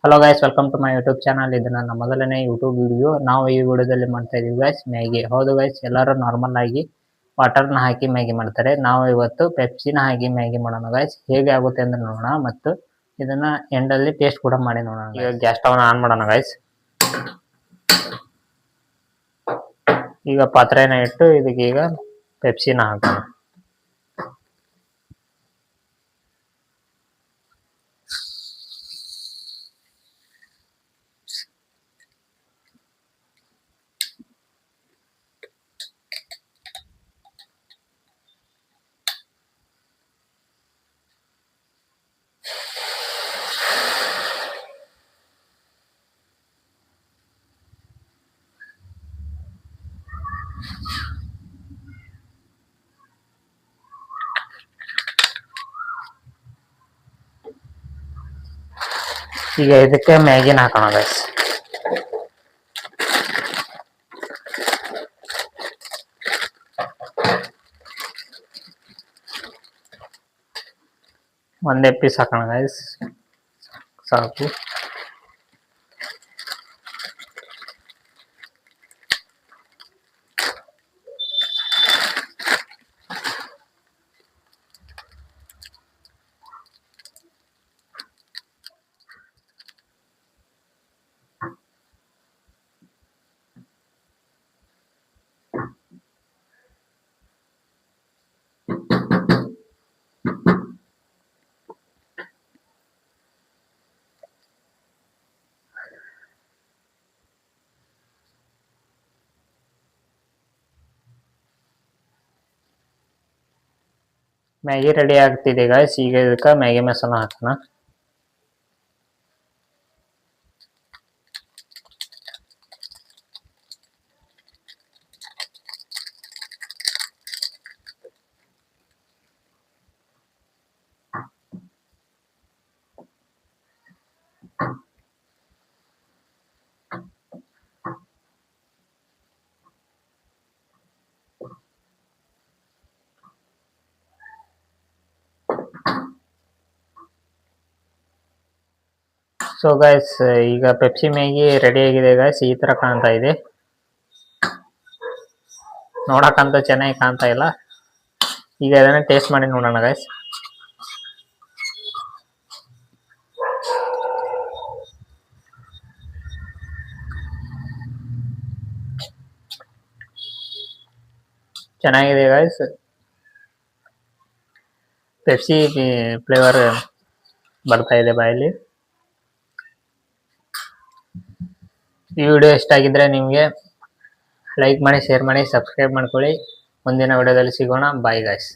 Hello guys, welcome to my YouTube channel. ಇದು ನನ್ನ ಮೊದಲನೇ ಯೂಟ್ಯೂಬ್ ವಿಡಿಯೋ. ನಾವು ಈ ವಿಡಿಯೋದಲ್ಲಿ ಮಾಡ್ತಾ ಇದೀವಿ ಗೈಸ್ ಮ್ಯಾಗಿ. ಹೌದು ಗೈಸ್, ಎಲ್ಲರೂ ನಾರ್ಮಲ್ ಆಗಿ ವಾಟರ್ನ ಹಾಕಿ ಮ್ಯಾಗಿ ಮಾಡ್ತಾರೆ. ನಾವು ಇವತ್ತು ಪೆಪ್ಸಿನ ಹಾಕಿ ಮ್ಯಾಗಿ ಮಾಡೋಣ ಗೈಸ್. ಹೇಗೆ ಆಗುತ್ತೆ ಅಂತ ನೋಡೋಣ ಮತ್ತು ಇದನ್ನ ಎಂಡಲ್ಲಿ ಟೇಸ್ಟ್ ಕೂಡ ಮಾಡಿ ನೋಡೋಣ. ಈಗ ಗ್ಯಾಸ್ ಸ್ಟವ್ ಆನ್ ಮಾಡೋಣ ಗೈಸ್. ಈಗ ಪಾತ್ರೆನ ಇಟ್ಟು ಇದಕ್ಕೆ ಈಗ ಪೆಪ್ಸಿನ ಹಾಕೋಣ. ಈಗ ಇದಕ್ಕೆ ಮ್ಯಾಗಿನ ಹಾಕೋಣ ಗೈಸ್. ಒಂದೇ ಪೀಸ್ ಹಾಕೋಣ ಗೈಸ್, ಸಾಕು. ಮ್ಯಾಗಿ ರೆಡಿ ಆಗ್ತಿದೆ ಗೈಸ್. ಈಗ ಇದಕ್ಕೆ ಮ್ಯಾಗಿ ಮಸಾಲ ಹಾಕೋಣ. ಸೊ ಗೈಸ್, ಈಗ ಪೆಪ್ಸಿ ಮ್ಯಾಗಿ ರೆಡಿ ಆಗಿದೆ ಗೈಸ್. ಈ ತರ ಕಾಣ್ತಾ ಇದೆ. ನೋಡಕ್ಕಂತ ಚೆನ್ನಾಗಿ ಕಾಣ್ತಾ ಇಲ್ಲ. ಈಗ ಅದನ್ನ ಟೇಸ್ಟ್ ಮಾಡಿ ನೋಡೋಣ ಗೈಸ್. ಚೆನ್ನಾಗಿದೆ ಗೈಸ್. ಪೆಪ್ಸಿ ಫ್ಲೇವರ್ ಬರ್ತಾ ಇದೆ ಬಾಯಲ್ಲಿ. ಈ ವಿಡಿಯೋ ಇಷ್ಟ ಆಗಿದ್ರೆ ನಿಮಗೆ ಲೈಕ್ ಮಾಡಿ, ಶೇರ್ ಮಾಡಿ, ಸಬ್ಸ್ಕ್ರೈಬ್ ಮಾಡ್ಕೊಳ್ಳಿ. ಮುಂದಿನ ವಿಡಿಯೋದಲ್ಲಿ ಸಿಗೋಣ. Bye guys.